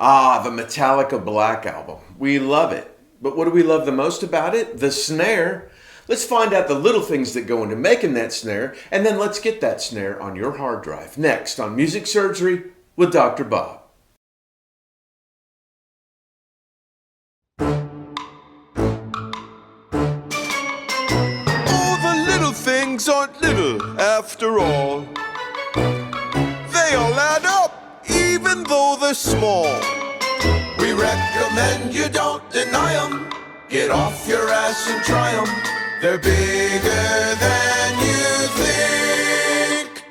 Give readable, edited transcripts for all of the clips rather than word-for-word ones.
Ah, the Metallica Black Album. We love it. But what do we love the most about it? The snare. Let's find out the little things that go into making that snare, and then let's get that snare on your hard drive. Next on Music Surgery with Dr. Bob. All the little things aren't little after all. They all add up, even though they're small. We recommend you don't deny them. Get off your ass and try them. They're bigger than you think.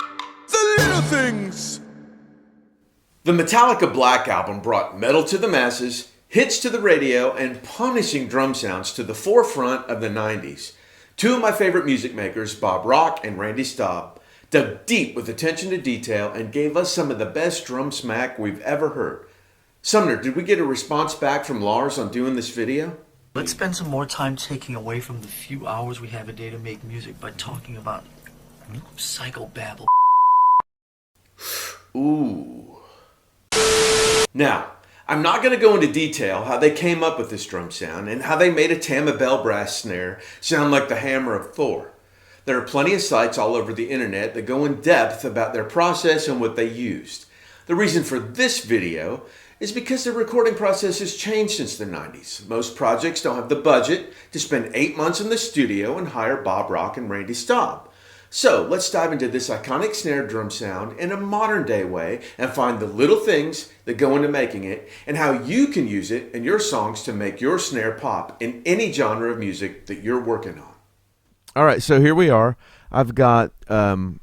The little things. The Metallica Black Album brought metal to the masses, hits to the radio, and punishing drum sounds to the forefront of the 90s. Two of my favorite music makers, Bob Rock and Randy Staub, dug deep with attention to detail and gave us some of the best drum smack we've ever heard. Sumner, did we get a response back from Lars on doing this video? Let's spend some more time taking away from the few hours we have a day to make music by talking about psychobabble. Ooh. Now, I'm not going to go into detail how they came up with this drum sound and how they made a Tama Bell brass snare sound like the hammer of Thor. There are plenty of sites all over the internet that go in depth about their process and what they used. The reason for this video is because the recording process has changed since the 90s. Most projects don't have the budget to spend 8 months in the studio and hire Bob Rock and Randy Staub. So let's dive into this iconic snare drum sound in a modern day way and find the little things that go into making it and how you can use it in your songs to make your snare pop in any genre of music that you're working on. All right, so here we are. I've got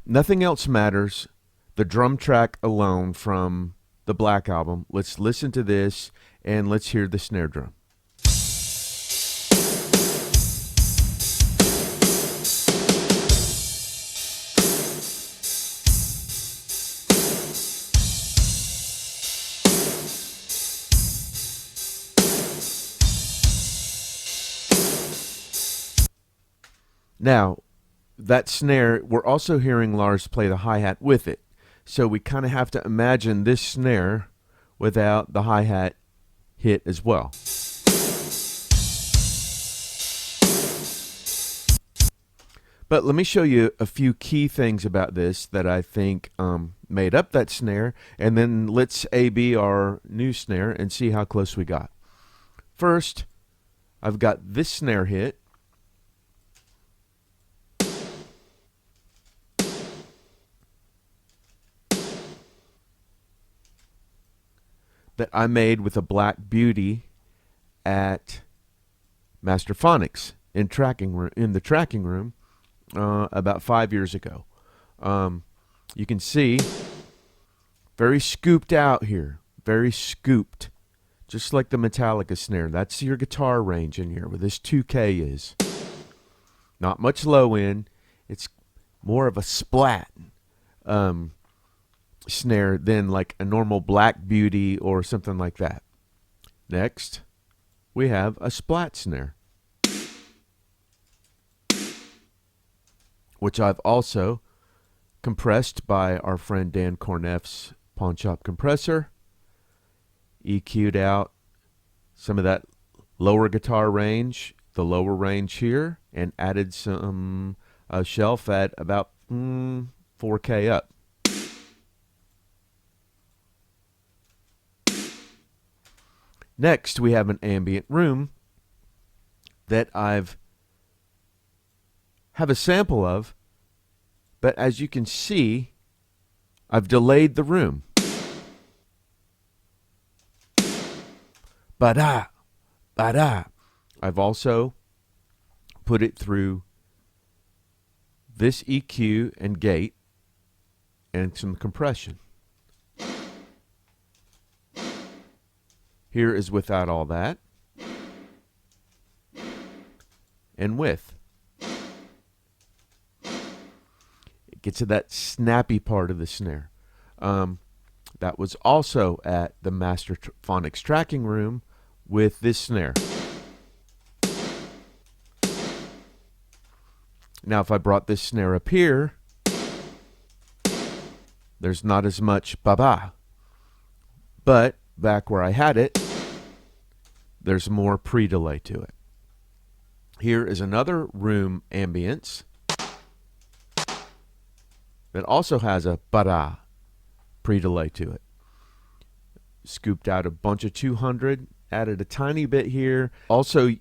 Nothing Else Matters, the drum track alone from the Black Album. Let's listen to this and let's hear the snare drum. Now, that snare, we're also hearing Lars play the hi-hat with it. So we kind of have to imagine this snare without the hi-hat hit as well. But let me show you a few key things about this that I think made up that snare, and then let's A-B our new snare and see how close we got. First, I've got this snare hit. That I made with a Black Beauty at Masterphonics in the tracking room about 5 years ago. You can see very scooped out here, very scooped, just like the Metallica snare. That's your guitar range in here where this 2K is. Not much low end. It's more of a splat snare than like a normal Black Beauty or something like that. Next, we have a Splat Snare, which I've also compressed by our friend Dan Corneff's Pawn Shop Compressor, EQ'd out some of that lower guitar range, the lower range here, and added some shelf at about 4K up. Next, we have an Ambient Room that have a sample of, but as you can see, I've delayed the room. Ba-da, ba-da. I've also put it through this EQ and gate and some compression. Here is without all that, and with. It gets to that snappy part of the snare. That was also at the Masterphonics tracking room with this snare. Now, if I brought this snare up here, there's not as much ba-ba. But back where I had it, there's more pre-delay to it. Here is another room ambience that also has a ba-da pre-delay to it. Scooped out a bunch of 200, added a tiny bit here. Also,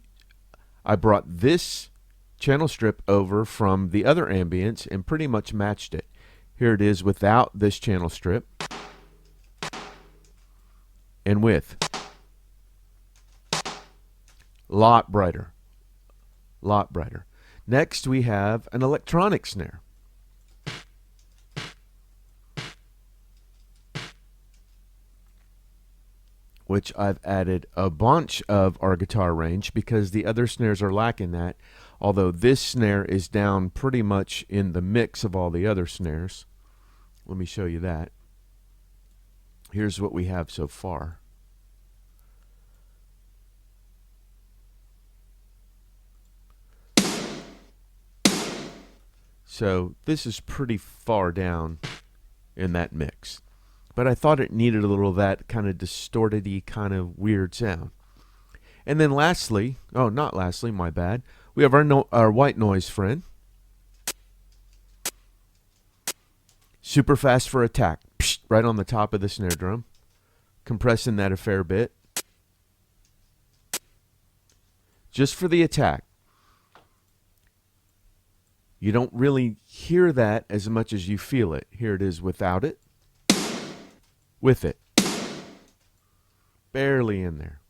I brought this channel strip over from the other ambience and pretty much matched it. Here it is without this channel strip and with. Lot brighter. Lot brighter. Next we have an electronic snare. Which I've added a bunch of our guitar range because the other snares are lacking that. Although this snare is down pretty much in the mix of all the other snares. Let me show you that. Here's what we have so far. So this is pretty far down in that mix. But I thought it needed a little of that kind of distorted-y, kind of weird sound. And then lastly, oh, not lastly, my bad, we have our white noise friend. Super fast for attack. Psh, right on the top of the snare drum. Compressing that a fair bit. Just for the attack. You don't really hear that as much as you feel it. Here it is without it. With it. Barely in there.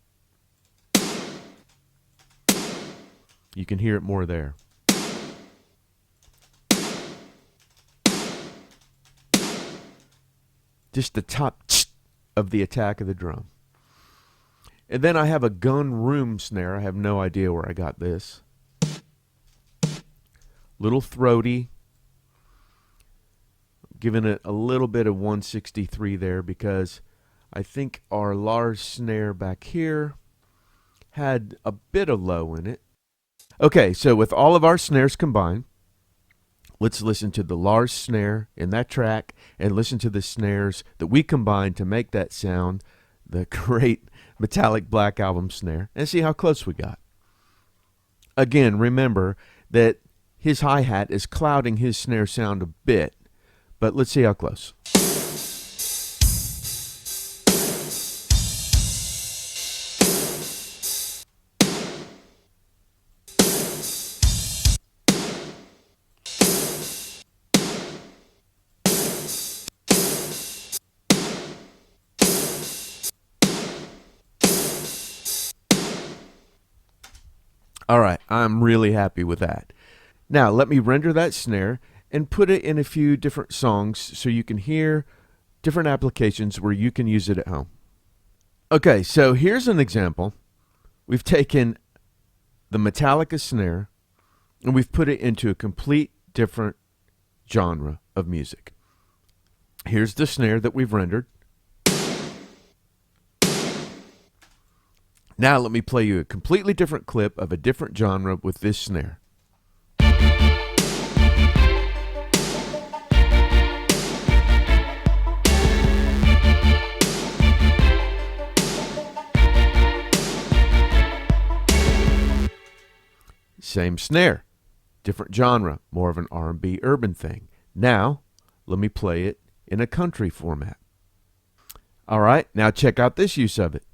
You can hear it more there. Just the top of the attack of the drum. And then I have a gun room snare. I have no idea where I got this. Little throaty. Giving it a little bit of 163 there because I think our Lars snare back here had a bit of low in it. Okay, so with all of our snares combined, let's listen to the Lars snare in that track and listen to the snares that we combined to make that sound, the great Metallic Black Album snare, and see how close we got. Again, remember that his hi-hat is clouding his snare sound a bit, but let's see how close. All right, I'm really happy with that. Now, let me render that snare and put it in a few different songs so you can hear different applications where you can use it at home. Okay, so here's an example. We've taken the Metallica snare and we've put it into a complete different genre of music. Here's the snare that we've rendered. Now let me play you a completely different clip of a different genre with this snare. Same snare, different genre, more of an R&B urban thing. Now, let me play it in a country format. All right, now check out this use of it.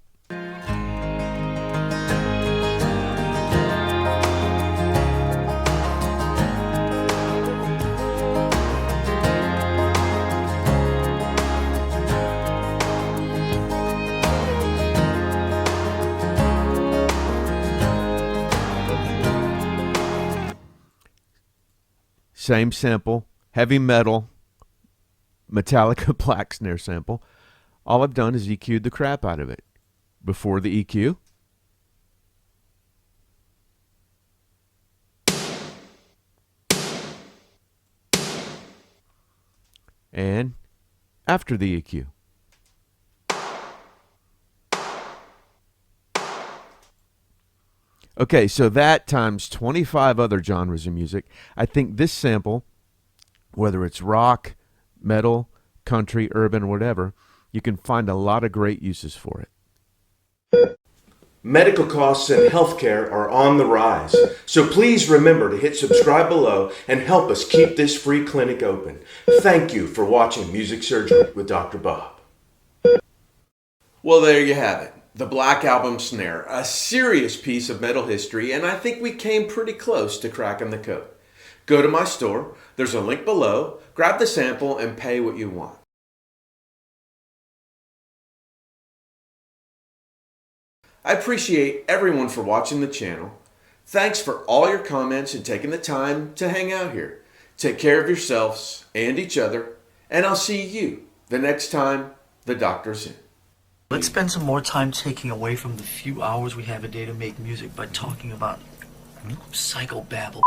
Same sample, heavy metal, Metallica Black Snare sample. All I've done is EQ'd the crap out of it. Before the EQ, and after the EQ. Okay, so that times 25 other genres of music. I think this sample, whether it's rock, metal, country, urban, whatever, You can find a lot of great uses for it. Medical costs and healthcare are on the rise, so please remember to hit subscribe below and help us keep this free clinic open. Thank you for watching Music Surgery with Dr. Bob. Well, there you have it. The Black Album Snare, a serious piece of metal history, and I think we came pretty close to cracking the code. Go to my store, there's a link below, grab the sample and pay what you want. I appreciate everyone for watching the channel. Thanks for all your comments and taking the time to hang out here. Take care of yourselves and each other, and I'll see you the next time the doctor's in. Let's spend some more time taking away from the few hours we have a day to make music by talking about psychobabble.